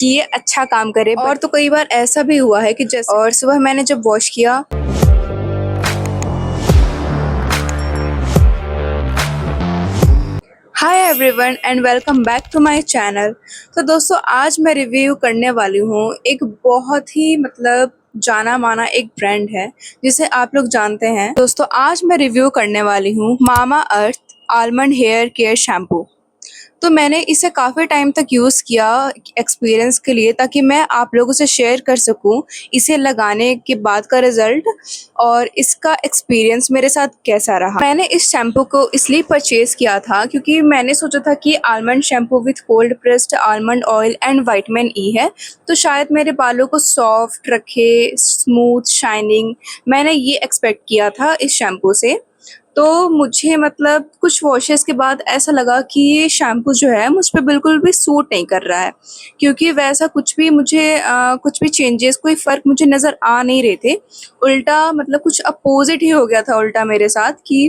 कि ये अच्छा काम करे। और तो कई बार ऐसा भी हुआ है कि जैसे और सुबह मैंने जब वॉश किया। Hi everyone and welcome back to my channel. तो दोस्तों आज मैं रिव्यू करने वाली हूँ एक बहुत ही जाना माना एक ब्रांड है जिसे आप लोग जानते हैं। दोस्तों आज मैं रिव्यू करने वाली हूँ मामा अर्थ आलमंड हेयर केयर शैम्पू। तो मैंने इसे काफ़ी टाइम तक यूज़ किया एक्सपीरियंस के लिए, ताकि मैं आप लोगों से शेयर कर सकूं इसे लगाने के बाद का रिज़ल्ट और इसका एक्सपीरियंस मेरे साथ कैसा रहा। मैंने इस शैम्पू को इसलिए परचेज़ किया था क्योंकि मैंने सोचा था कि almond shampoo with cold pressed almond oil and vitamin E है, तो शायद मेरे बालों को सॉफ्ट रखे, स्मूथ, शाइनिंग। मैंने ये एक्सपेक्ट किया था इस शैम्पू से। तो मुझे कुछ वॉशेस के बाद ऐसा लगा कि ये शैम्पू जो है मुझ पे बिल्कुल भी सूट नहीं कर रहा है, क्योंकि वैसा कुछ भी मुझे कुछ भी चेंजेस, कोई फ़र्क मुझे नज़र आ नहीं रहे थे। उल्टा कुछ अपोज़िट ही हो गया था उल्टा मेरे साथ कि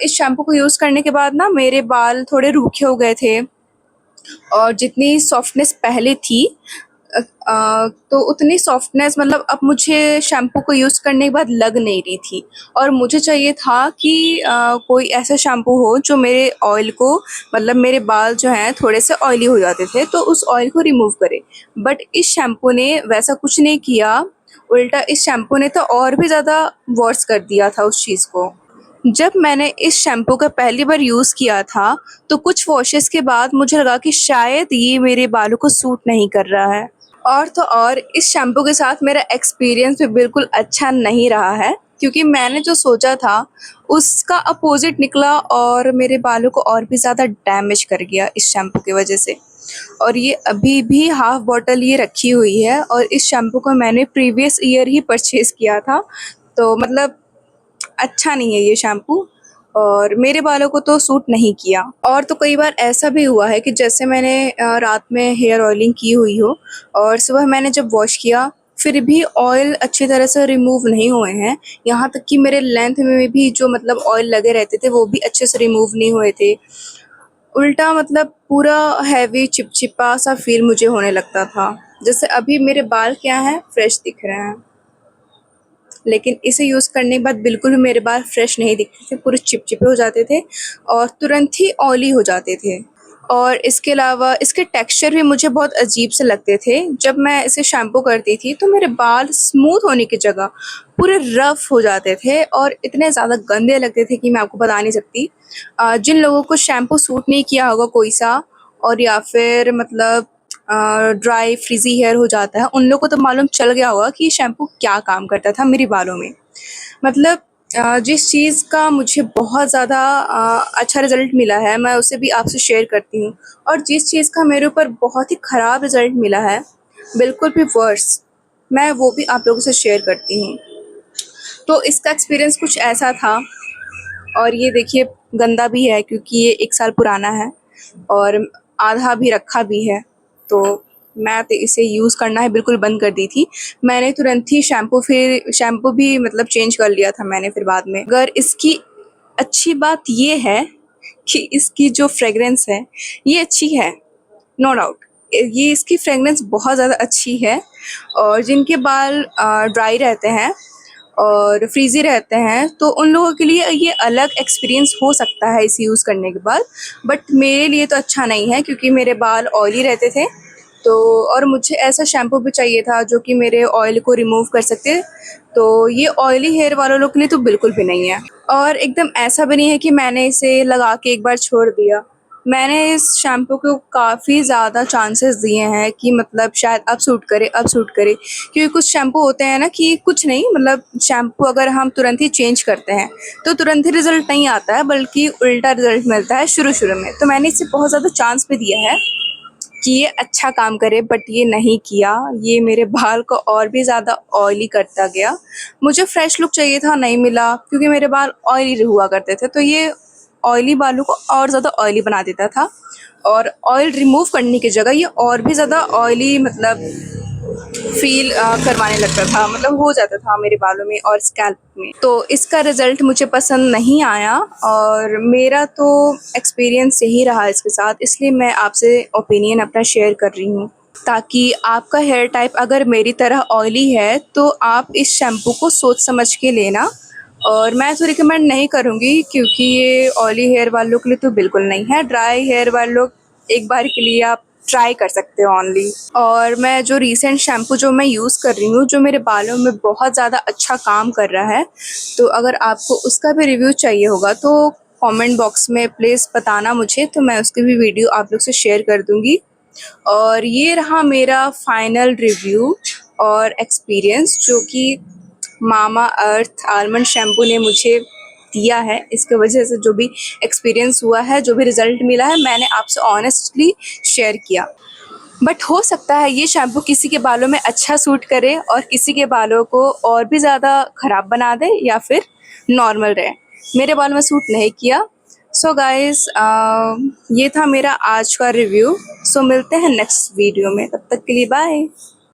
इस शैम्पू को यूज़ करने के बाद ना मेरे बाल थोड़े रूखे हो गए थे और जितनी सॉफ्टनेस पहले थी तो उतनी सॉफ्टनेस अब मुझे शैम्पू को यूज़ करने के बाद लग नहीं रही थी। और मुझे चाहिए था कि कोई ऐसा शैम्पू हो जो मेरे ऑयल को, मेरे बाल जो हैं थोड़े से ऑयली हो जाते थे तो उस ऑयल को रिमूव करे। बट इस शैम्पू ने वैसा कुछ नहीं किया, उल्टा इस शैम्पू ने तो और भी ज़्यादा वर्स कर दिया था उस चीज़ को। जब मैंने इस शैम्पू का पहली बार यूज़ किया था तो कुछ वॉशेस के बाद मुझे लगा कि शायद ये मेरे बालों को सूट नहीं कर रहा है। और तो और इस शैम्पू के साथ मेरा एक्सपीरियंस भी बिल्कुल अच्छा नहीं रहा है, क्योंकि मैंने जो सोचा था उसका अपोज़िट निकला और मेरे बालों को और भी ज़्यादा डैमेज कर गया इस शैम्पू की वजह से। और ये अभी भी हाफ़ बॉटल ये रखी हुई है और इस शैम्पू को मैंने प्रीवियस ईयर ही परचेज़ किया था। तो अच्छा नहीं है ये शैम्पू और मेरे बालों को तो सूट नहीं किया। और तो कई बार ऐसा भी हुआ है कि जैसे मैंने रात में हेयर ऑयलिंग की हुई हो और सुबह मैंने जब वॉश किया फिर भी ऑयल अच्छी तरह से रिमूव नहीं हुए हैं। यहाँ तक कि मेरे लेंथ में भी जो ऑयल लगे रहते थे वो भी अच्छे से रिमूव नहीं हुए थे। उल्टा पूरा हैवी चिपचिपा सा फील मुझे होने लगता था। जैसे अभी मेरे बाल क्या हैं, फ्रेश दिख रहे हैं, लेकिन इसे यूज़ करने के बाद बिल्कुल भी मेरे बाल फ्रेश नहीं दिखते थे, पूरे चिपचिपे हो जाते थे और तुरंत ही ऑयली हो जाते थे। और इसके अलावा इसके टेक्सचर भी मुझे बहुत अजीब से लगते थे। जब मैं इसे शैम्पू करती थी तो मेरे बाल स्मूथ होने की जगह पूरे रफ़ हो जाते थे और इतने ज़्यादा गंदे लगते थे कि मैं आपको बता नहीं सकती। जिन लोगों को शैम्पू सूट नहीं किया होगा कोई सा, और या फिर ड्राई फ्रिज़ी हेयर हो जाता है, उन लोगों को तो मालूम चल गया होगा कि ये शैम्पू क्या काम करता था मेरे बालों में। जिस चीज़ का मुझे बहुत ज़्यादा अच्छा रिज़ल्ट मिला है मैं उसे भी आपसे शेयर करती हूँ, और जिस चीज़ का मेरे ऊपर बहुत ही ख़राब रिज़ल्ट मिला है, बिल्कुल भी वर्स, मैं वो भी आप लोगों से शेयर करती हूँ। तो इसका एक्सपीरियंस कुछ ऐसा था। और ये देखिए गंदा भी है क्योंकि ये 1 साल पुराना है और आधा भी रखा भी है। तो मैं तो इसे यूज़ करना ही बिल्कुल बंद कर दी थी। मैंने तुरंत ही शैम्पू भी चेंज कर लिया था मैंने फिर बाद में। अगर इसकी अच्छी बात ये है कि इसकी जो फ्रेग्रेंस है ये अच्छी है, नो डाउट। ये इसकी फ्रेग्रेंस बहुत ज़्यादा अच्छी है। और जिनके बाल ड्राई रहते हैं और फ्रीज़ी रहते हैं तो उन लोगों के लिए ये अलग एक्सपीरियंस हो सकता है इसे यूज़ करने के बाद। बट मेरे लिए तो अच्छा नहीं है क्योंकि मेरे बाल ऑयली रहते थे। तो और मुझे ऐसा शैम्पू भी चाहिए था जो कि मेरे ऑयल को रिमूव कर सके। तो ये ऑयली हेयर वालों लोग के लिए तो बिल्कुल भी नहीं है। और एकदम ऐसा भी नहीं है कि मैंने इसे लगा के एक बार छोड़ दिया। मैंने इस शैम्पू को काफ़ी ज़्यादा चांसेस दिए हैं कि शायद अब सूट करे, अब सूट करे। क्योंकि कुछ शैम्पू होते हैं ना कि कुछ नहीं, शैम्पू अगर हम तुरंत ही चेंज करते हैं तो तुरंत ही रिज़ल्ट नहीं आता है, बल्कि उल्टा रिज़ल्ट मिलता है शुरू-शुरू में। तो मैंने इसे बहुत ज़्यादा चांस भी दिया है कि ये अच्छा काम करे, बट ये नहीं किया। ये मेरे बाल को और भी ज़्यादा ऑयली करता गया। मुझे फ्रेश लुक चाहिए था, नहीं मिला क्योंकि मेरे बाल ऑयली हुआ करते थे, तो ये ऑयली बालों को और ज़्यादा ऑयली बना देता था और ऑयल रिमूव करने की जगह ये और भी ज़्यादा ऑयली फ़ील करवाने लगता था, हो जाता था मेरे बालों में और स्कैल्प में। तो इसका रिज़ल्ट मुझे पसंद नहीं आया और मेरा तो एक्सपीरियंस यही रहा इसके साथ, इसलिए मैं आपसे ओपिनियन अपना शेयर कर रही हूँ। ताकि आपका हेयर टाइप अगर मेरी तरह ऑयली है तो आप इस शैम्पू को सोच समझ के लेना। और मैं तो रिकमेंड नहीं करूँगी क्योंकि ये ऑयली हेयर वालों के लिए तो बिल्कुल नहीं है। ड्राई हेयर वाले लोग एक बार के लिए आप ट्राई कर सकते हो ओनली। और मैं जो रीसेंट शैम्पू जो मैं यूज़ कर रही हूँ, जो मेरे बालों में बहुत ज़्यादा अच्छा काम कर रहा है, तो अगर आपको उसका भी रिव्यू चाहिए होगा तो कमेंट बॉक्स में प्लीज़ बताना मुझे, तो मैं उसकी भी वीडियो आप लोग से शेयर कर दूँगी। और ये रहा मेरा फाइनल रिव्यू और एक्सपीरियंस जो कि मामा अर्थ आलमंड शैम्पू ने मुझे दिया है। इसके वजह से जो भी एक्सपीरियंस हुआ है, जो भी रिज़ल्ट मिला है, मैंने आपसे ऑनेस्टली शेयर किया। बट हो सकता है ये शैम्पू किसी के बालों में अच्छा सूट करे और किसी के बालों को और भी ज़्यादा ख़राब बना दे या फिर नॉर्मल रहे। मेरे बालों में सूट नहीं किया। सो गाइस, ये था मेरा आज का रिव्यू। सो मिलते हैं नेक्स्ट वीडियो में, तब तक के लिए बाय।